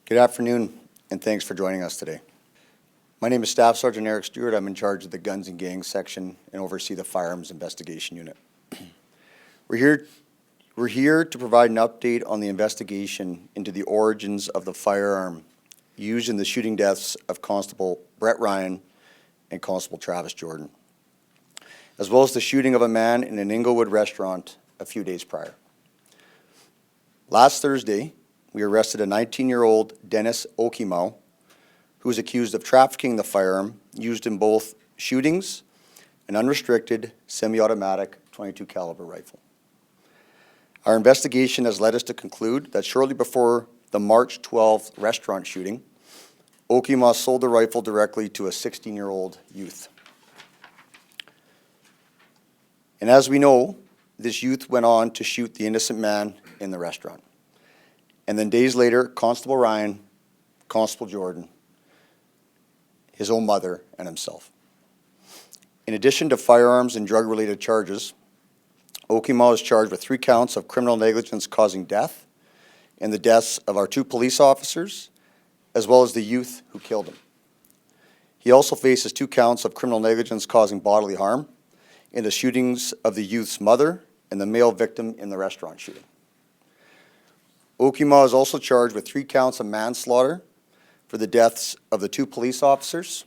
Good afternoon, and thanks for joining us today. My name is Staff Sergeant Eric Stewart. I'm in charge of the Guns and Gangs section and oversee the Firearms Investigation Unit. We're here to provide an update on the investigation into the origins of the firearm used in the shooting deaths of Constable Brett Ryan and Constable Travis Jordan, as well as the shooting of a man in an Inglewood restaurant a few days prior. Last Thursday, we arrested a 19-year-old Dennis Okimau, who is accused of trafficking the firearm used in both shootings, an unrestricted semi-automatic .22 caliber rifle. Our investigation has led us to conclude that shortly before the March 12th restaurant shooting, Okimau sold the rifle directly to a 16-year-old youth. And as we know, this youth went on to shoot the innocent man in the restaurant. And then days later, Constable Ryan, Constable Jordan, his own mother, and himself. In addition to firearms and drug-related charges, Okimau is charged with 3 counts of criminal negligence causing death and the deaths of our 2 police officers, as well as the youth who killed him. He also faces 2 counts of criminal negligence causing bodily harm in the shootings of the youth's mother and the male victim in the restaurant shooting. Okimau is also charged with 3 counts of manslaughter for the deaths of the 2 police officers,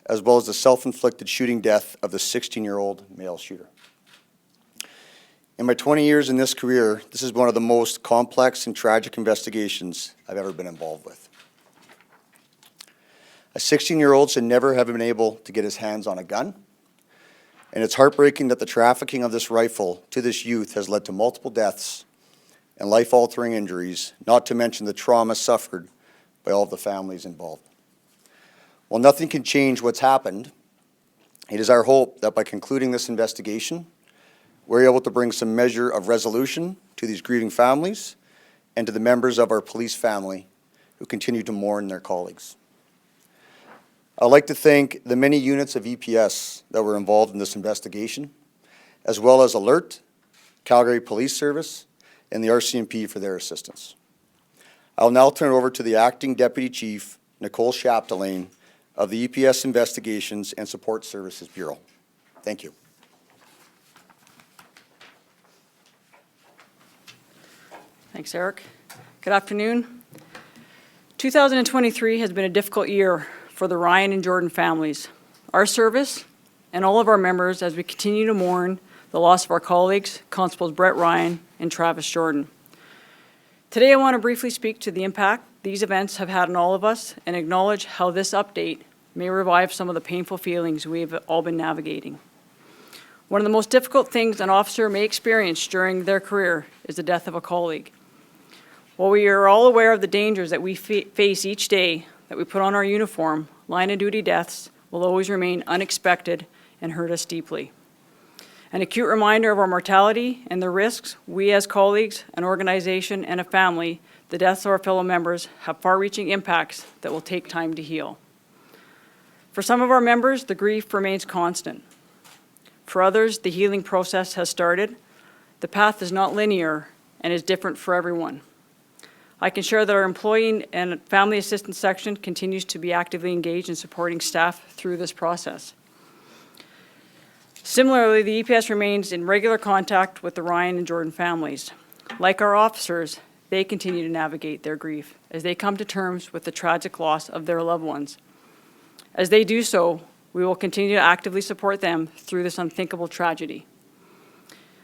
as well as the self-inflicted shooting death of the 16-year-old male shooter. In my 20 years in this career, this is one of the most complex and tragic investigations I've ever been involved with. A 16-year-old should never have been able to get his hands on a gun, and it's heartbreaking that the trafficking of this rifle to this youth has led to multiple deaths and life-altering injuries, not to mention the trauma suffered by all of the families involved. While nothing can change what's happened, it is our hope that by concluding this investigation, we're able to bring some measure of resolution to these grieving families and to the members of our police family who continue to mourn their colleagues. I'd like to thank the many units of EPS that were involved in this investigation, as well as Alert, Calgary Police Service, and the RCMP for their assistance. I'll now turn it over to the Acting Deputy Chief, Nicole Chapdelaine, of the EPS Investigations and Support Services Bureau. Thank you. Thanks, Eric. Good afternoon. 2023 has been a difficult year for the Ryan and Jordan families, our service, and all of our members as we continue to mourn the loss of our colleagues, Constables Brett Ryan and Travis Jordan. Today, I want to briefly speak to the impact these events have had on all of us and acknowledge how this update may revive some of the painful feelings we've all been navigating. One of the most difficult things an officer may experience during their career is the death of a colleague. While we are all aware of the dangers that we face each day that we put on our uniform, line of duty deaths will always remain unexpected and hurt us deeply. An acute reminder of our mortality and the risks we as colleagues, an organization, and a family, the deaths of our fellow members have far-reaching impacts that will take time to heal. For some of our members, the grief remains constant. For others, the healing process has started. The path is not linear and is different for everyone. I can share that our employee and family assistance section continues to be actively engaged in supporting staff through this process. Similarly, the EPS remains in regular contact with the Ryan and Jordan families. Like our officers, they continue to navigate their grief as they come to terms with the tragic loss of their loved ones. As they do so, we will continue to actively support them through this unthinkable tragedy.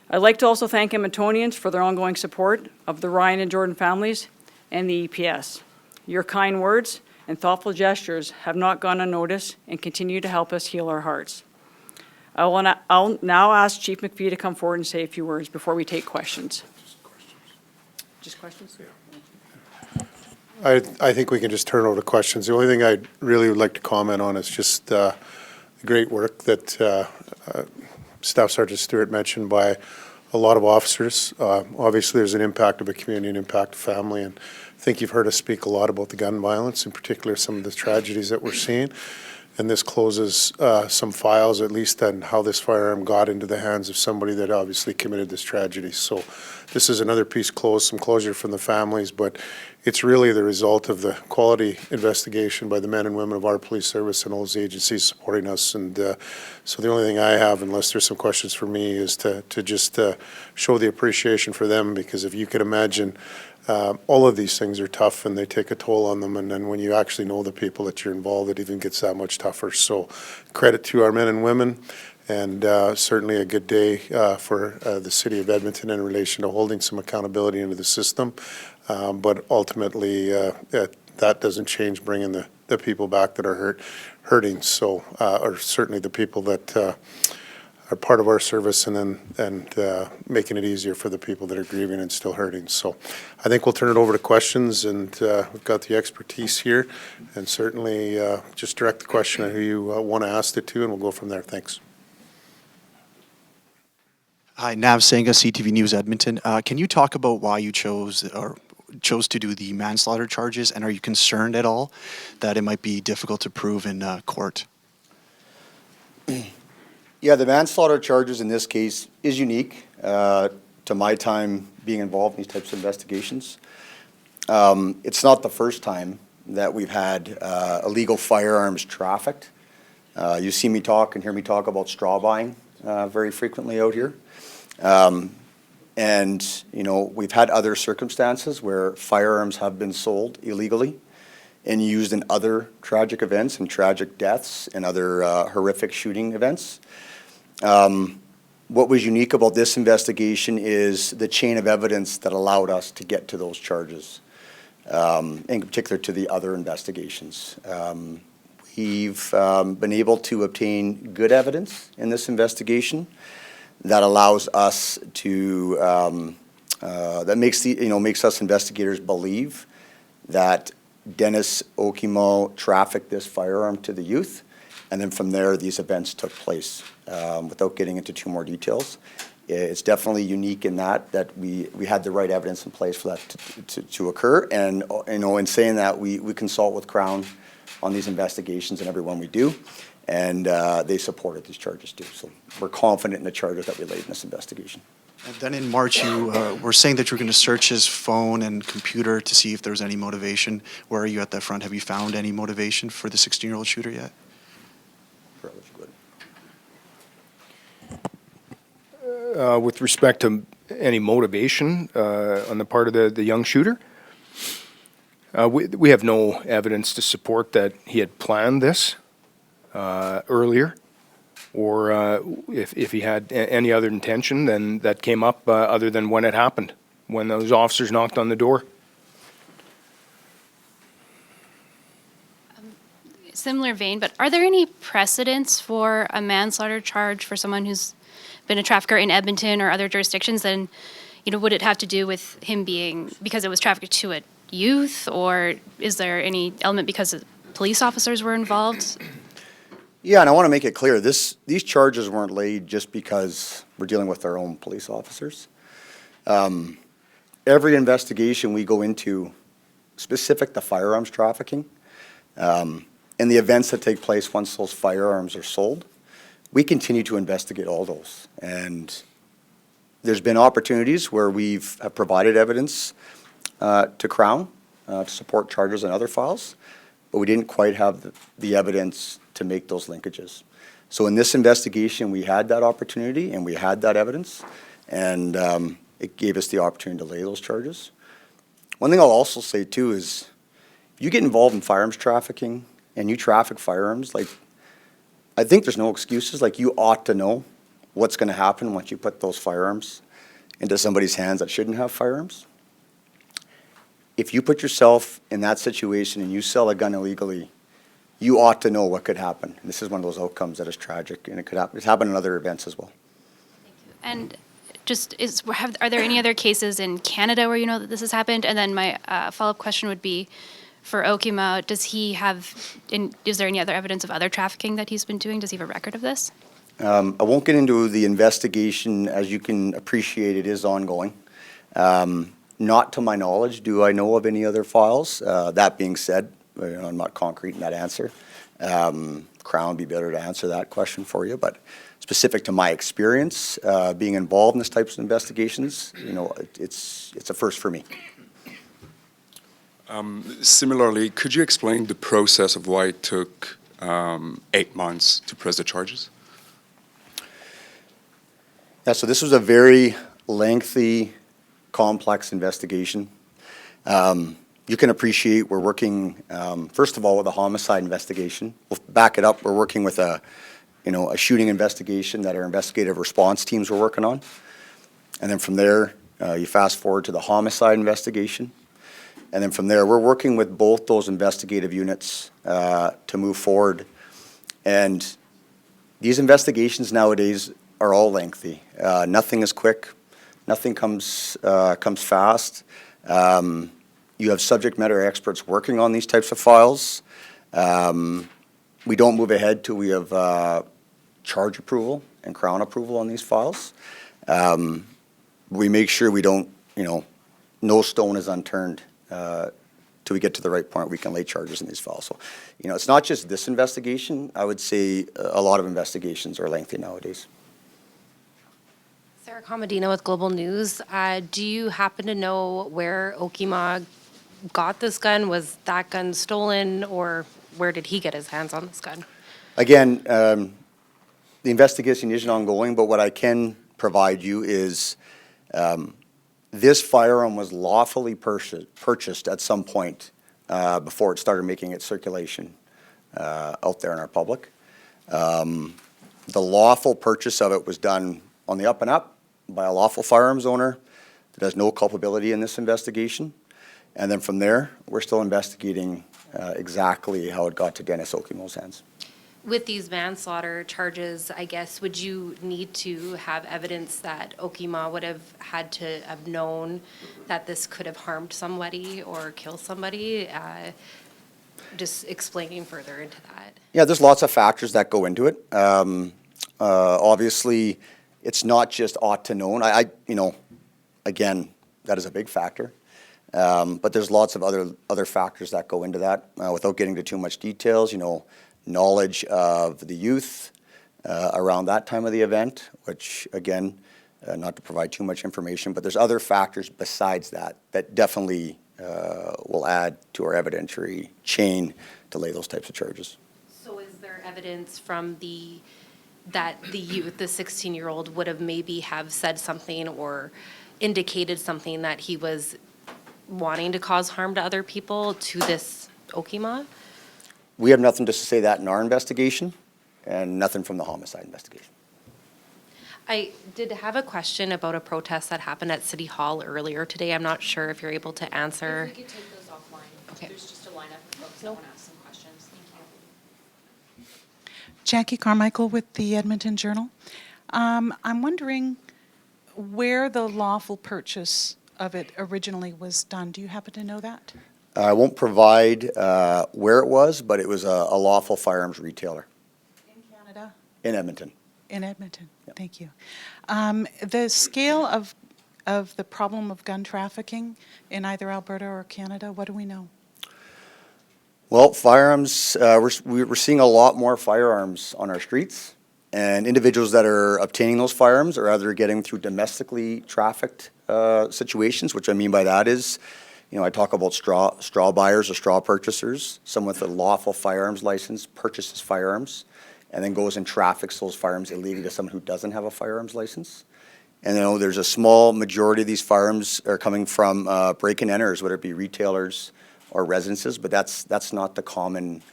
I'd like to also thank Edmontonians for their ongoing support of the Ryan and Jordan families and the EPS. Your kind words and thoughtful gestures have not gone unnoticed and continue to help us heal our hearts. I'll now ask Chief McPhee to come forward and say a few words before we take questions. Just questions? Yeah. I think we can just turn over to questions. The only thing I'd really would like to comment on is just the great work that Staff Sergeant Stewart mentioned by a lot of officers. Obviously, there's an impact of a community, an impact of family, and I think you've heard us speak a lot about the gun violence, in particular some of the tragedies that we're seeing. And this closes some files, at least on how this firearm got into the hands of somebody that obviously committed this tragedy. So this is another piece closed, some closure from the families, but it's really the result of the quality investigation by the men and women of our police service and all those agencies supporting us. And so the only thing I have, unless there's some questions for me, is to just show the appreciation for them, because if you could imagine, all of these things are tough and they take a toll on them, and then when you actually know the people that you're involved, it even gets that much tougher. So credit to our men and women, and certainly a good day for the city of Edmonton in relation to holding some accountability into the system. But ultimately, that doesn't change bringing the people back that are hurting. So, or certainly the people that are part of our service, and making it easier for the people that are grieving and still hurting. So I think we'll turn it over to questions, and we've got the expertise here, and certainly just direct the question at who you want to ask it to, and we'll go from there. Thanks. Hi, Nav Sangha, CTV News Edmonton. Can you talk about why you chose to do the manslaughter charges, and are you concerned at all that it might be difficult to prove in court? Yeah, the manslaughter charges in this case is unique to my time being involved in these types of investigations. It's not the first time that we've had illegal firearms trafficked. You see me talk and hear me talk about straw buying very frequently out here. And, you know, we've had other circumstances where firearms have been sold illegally and used in other tragic events and tragic deaths and other horrific shooting events. What was unique about this investigation is the chain of evidence that allowed us to get to those charges, in particular to the other investigations. We've been able to obtain good evidence in this investigation that allows us to, that makes us investigators believe that Dennis Okimo trafficked this firearm to the youth, and then from there these events took place. Without getting into too more details, it's definitely unique in that we had the right evidence in place for that to occur. And in saying that, we consult with Crown on these investigations and every one we do, and they supported these charges too. So we're confident in the charges that we laid in this investigation. And then in March, you were saying that you were going to search his phone and computer to see if there was any motivation. Where are you at that front? Have you found any motivation for the 16-year-old shooter yet? With respect to any motivation on the part of the young shooter, we have no evidence to support that he had planned this earlier, or if he had any other intention than that came up other than when it happened, when those officers knocked on the door. Similar vein, but are there any precedents for a manslaughter charge for someone who's been a trafficker in Edmonton or other jurisdictions? Then, would it have to do with him being, because it was trafficked to a youth, or is there any element because police officers were involved? Yeah, and I want to make it clear, these charges weren't laid just because we're dealing with our own police officers. Every investigation we go into specific to firearms trafficking, and the events that take place once those firearms are sold, we continue to investigate all those. And there's been opportunities where we've provided evidence to Crown to support charges and other files, but we didn't quite have the evidence to make those linkages. So in this investigation, we had that opportunity and we had that evidence, and it gave us the opportunity to lay those charges. One thing I'll also say too is, if you get involved in firearms trafficking and you traffic firearms, I think there's no excuses. You ought to know what's going to happen once you put those firearms into somebody's hands that shouldn't have firearms. If you put yourself in that situation and you sell a gun illegally, you ought to know what could happen. And this is one of those outcomes that is tragic, and it could happen. It's happened in other events as well. And just are there any other cases in Canada where you know that this has happened? And then my follow-up question would be, for Okimo, is there any other evidence of other trafficking that he's been doing? Does he have a record of this? I won't get into the investigation. As you can appreciate, it is ongoing. Not to my knowledge do I know of any other files. That being said, I'm not concrete in that answer. Crown would be better to answer that question for you, but specific to my experience being involved in this types of investigations, it's a first for me. Similarly, could you explain the process of why it took 8 months to press the charges? Yeah, so this was a very lengthy, complex investigation. You can appreciate we're working, first of all, with a homicide investigation. We'll back it up. We're working with a shooting investigation that our investigative response teams were working on. And then from there, you fast forward to the homicide investigation. And then from there, we're working with both those investigative units to move forward. And these investigations nowadays are all lengthy. Nothing is quick. Nothing comes fast. You have subject matter experts working on these types of files. We don't move ahead till we have charge approval and Crown approval on these files. We make sure we don't, no stone is unturned till we get to the right point we can lay charges in these files. So, it's not just this investigation. I would say a lot of investigations are lengthy nowadays. Sarah Comadina with Global News. Do you happen to know where Okima got this gun? Was that gun stolen, or where did he get his hands on this gun? Again, the investigation isn't ongoing, but what I can provide you is this firearm was lawfully purchased at some point before it started making its circulation out there in our public. The lawful purchase of it was done on the up and up by a lawful firearms owner that has no culpability in this investigation. And then from there, we're still investigating exactly how it got to Dennis Okimo's hands. With these manslaughter charges, I guess, would you need to have evidence that Okima would have had to have known that this could have harmed somebody or killed somebody? Just explaining further into that. Yeah, there's lots of factors that go into it. Obviously, it's not just ought to known. Again, that is a big factor. But there's lots of other factors that go into that. Without getting into too much details, knowledge of the youth around that time of the event, which again, not to provide too much information, but there's other factors besides that that definitely will add to our evidentiary chain to lay those types of charges. So is there evidence from that the youth, the 16-year-old, would have maybe have said something or indicated something that he was wanting to cause harm to other people to this Okima? We have nothing to say that in our investigation, and nothing from the homicide investigation. I did have a question about a protest that happened at City Hall earlier today. I'm not sure if you're able to answer. If we could take those offline. Okay. There's just a lineup of folks that want to ask some questions. Thank you. Jackie Carmichael with the Edmonton Journal. I'm wondering where the lawful purchase of it originally was done. Do you happen to know that? I won't provide where it was, but it was a lawful firearms retailer. In Canada? In Edmonton. In Edmonton, Yep. Thank you. The scale of the problem of gun trafficking in either Alberta or Canada, what do we know? Well, firearms, we're seeing a lot more firearms on our streets, and individuals that are obtaining those firearms are either getting through domestically trafficked situations, which I mean by that is, I talk about straw buyers or straw purchasers. Someone with a lawful firearms license purchases firearms and then goes and traffics those firearms illegally to someone who doesn't have a firearms license. And there's a small majority of these firearms are coming from break-and-enters, whether it be retailers or residences, but that's not the common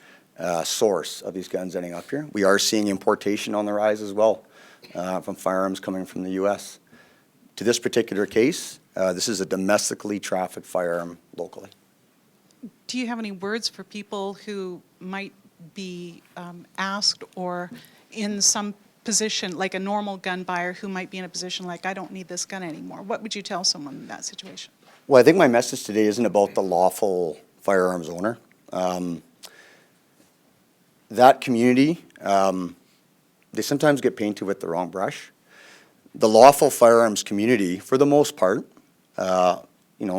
source of these guns ending up here. We are seeing importation on the rise as well from firearms coming from the U.S. To this particular case, this is a domestically trafficked firearm locally. Do you have any words for people who might be asked or in some position, like a normal gun buyer who might be in a position like, I don't need this gun anymore? What would you tell someone in that situation? Well, I think my message today isn't about the lawful firearms owner. That community, they sometimes get painted with the wrong brush. The lawful firearms community, for the most part,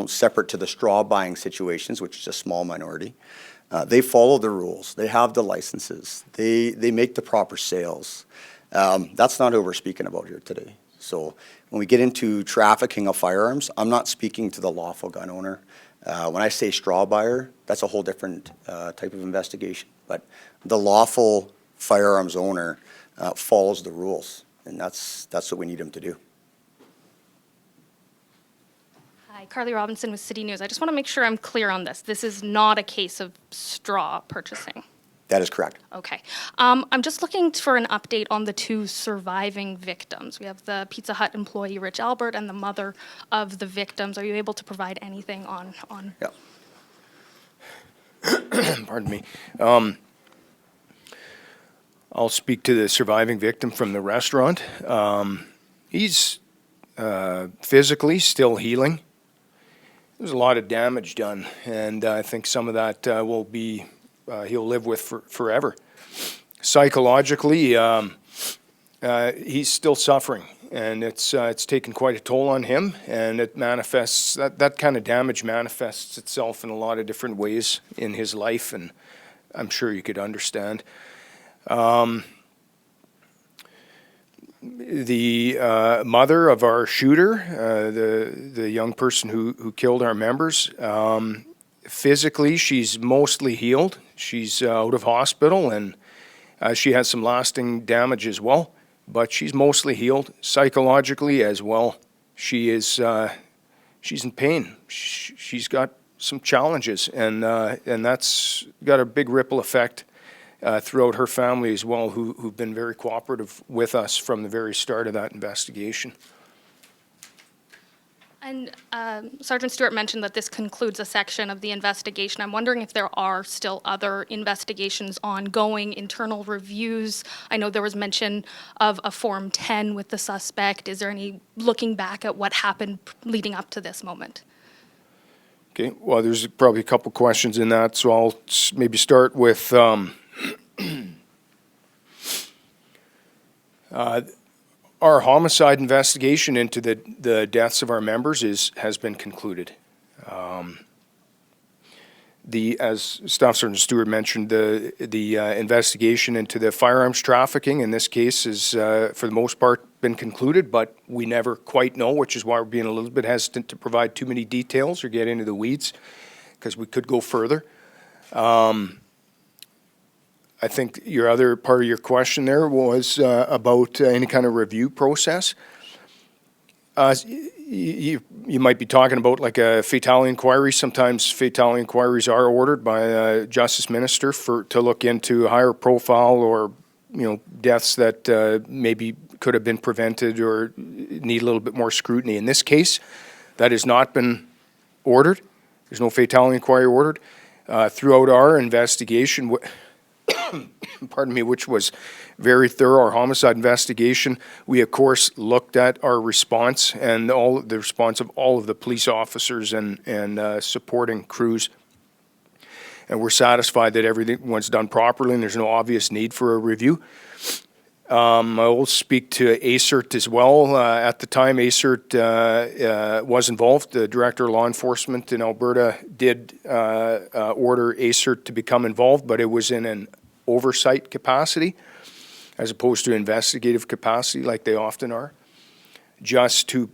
separate to the straw buying situations, which is a small minority, they follow the rules. They have the licenses. They make the proper sales. That's not who we're speaking about here today. So when we get into trafficking of firearms, I'm not speaking to the lawful gun owner. When I say straw buyer, that's a whole different type of investigation. But the lawful firearms owner follows the rules, and that's what we need him to do. Hi, Carly Robinson with City News. I just want to make sure I'm clear on this. This is not a case of straw purchasing. That is correct. Okay. I'm just looking for an update on the two surviving victims. We have the Pizza Hut employee, Rich Albert, and the mother of the victims. Are you able to provide anything on? Yeah. Pardon me. I'll speak to the surviving victim from the restaurant. He's physically still healing. There's a lot of damage done, and I think some of that will be he'll live with forever. Psychologically, he's still suffering, and it's taken quite a toll on him, and it manifests, that kind of damage manifests itself in a lot of different ways in his life, and I'm sure you could understand. The mother of our shooter, the young person who killed our members, physically she's mostly healed. She's out of hospital, and she has some lasting damage as well, but she's mostly healed. Psychologically as well, she's in pain. She's got some challenges, and that's got a big ripple effect throughout her family as well, who've been very cooperative with us from the very start of that investigation. And Sergeant Stewart mentioned that this concludes a section of the investigation. I'm wondering if there are still other investigations ongoing, internal reviews. I know there was mention of a Form 10 with the suspect. Is there any looking back at what happened leading up to this moment? Okay, well, there's probably a couple questions in that, so I'll maybe start with our homicide investigation into the deaths of our members has been concluded. As Staff Sergeant Stewart mentioned, the investigation into the firearms trafficking in this case is for the most part been concluded, but we never quite know, which is why we're being a little bit hesitant to provide too many details or get into the weeds, because we could go further. I think your other part of your question there was about any kind of review process. You might be talking about like a fatality inquiry. Sometimes fatality inquiries are ordered by a justice minister to look into higher profile or deaths that maybe could have been prevented or need a little bit more scrutiny. In this case, that has not been ordered. There's no fatality inquiry ordered. Throughout our investigation, pardon me, which was very thorough, our homicide investigation, we of course looked at our response and the response of all of the police officers and supporting crews. And we're satisfied that everything was done properly and there's no obvious need for a review. I will speak to ACERT as well. At the time, ACERT was involved. The Director of Law Enforcement in Alberta did order ACERT to become involved, but it was in an oversight capacity as opposed to investigative capacity like they often are, just to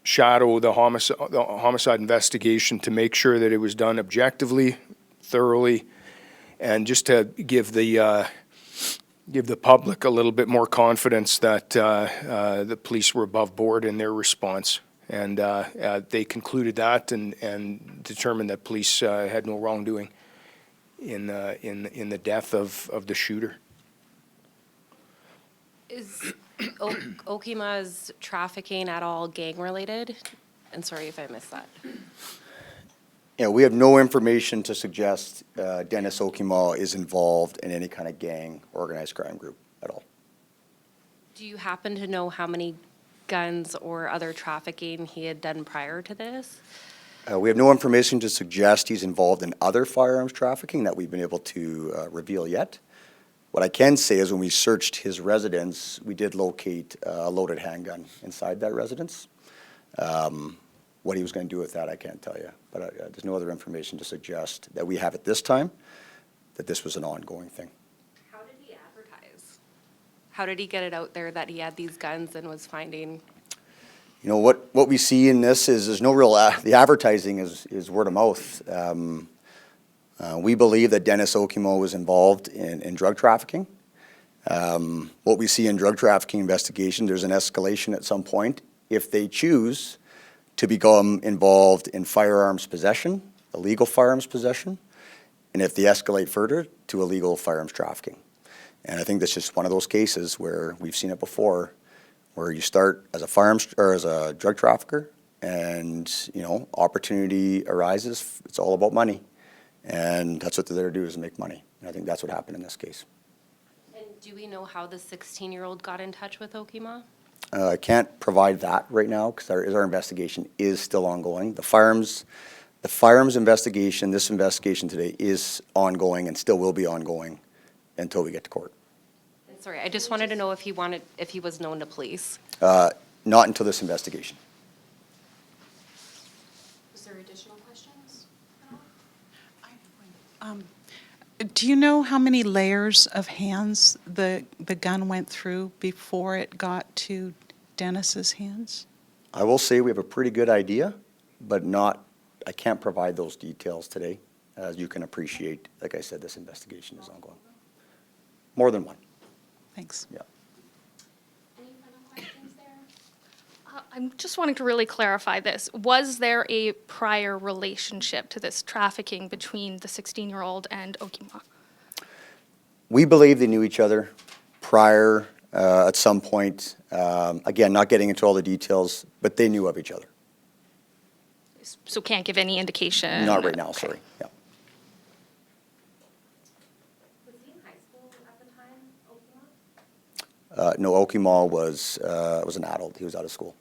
shadow the homicide investigation to make sure that it was done objectively, thoroughly, and just to give the public a little bit more confidence that the police were above board in their response. And they concluded that and determined that police had no wrongdoing in the death of the shooter. Is Okima's trafficking at all gang-related? And sorry if I missed that. Yeah, we have no information to suggest Dennis Okima is involved in any kind of gang organized crime group at all. Do you happen to know how many guns or other trafficking he had done prior to this? We have no information to suggest he's involved in other firearms trafficking that we've been able to reveal yet. What I can say is when we searched his residence, we did locate a loaded handgun inside that residence. What he was going to do with that, I can't tell you. But there's no other information to suggest that we have at this time that this was an ongoing thing. How did he advertise? How did he get it out there that he had these guns and was finding? You know, what we see in this is there's no real, the advertising is word of mouth. We believe that Dennis Okemo was involved in drug trafficking. What we see in drug trafficking investigation, there's an escalation at some point if they choose to become involved in firearms possession, illegal firearms possession, and if they escalate further to illegal firearms trafficking. And I think that's just one of those cases where we've seen it before, where you start as a firearms or as a drug trafficker, and you know, opportunity arises. It's all about money, and that's what they're there to do, is make money. And I think that's what happened in this case. And do we know how the 16-year-old got in touch with Okema? I can't provide that right now because our investigation is still ongoing. The firearms investigation, this investigation today, is ongoing and still will be ongoing until we get to court. Sorry, I just wanted to know if he was known to police. Not until this investigation. Was there additional questions? Do you know how many layers of hands the gun went through before it got to Dennis's hands? I will say we have a pretty good idea, but I can't provide those details today. As you can appreciate, like I said, this investigation is ongoing. More than one. Thanks. Yeah. Any final questions there? I'm just wanting to really clarify this. Was there a prior relationship to this trafficking between the 16-year-old and Okema? We believe they knew each other prior at some point. Again, not getting into all the details, but they knew of each other. So can't give any indication? Not right now, Okay. sorry. Yeah. Was he in high school at the time, Okema? No, Okemo was an adult. He was out of school.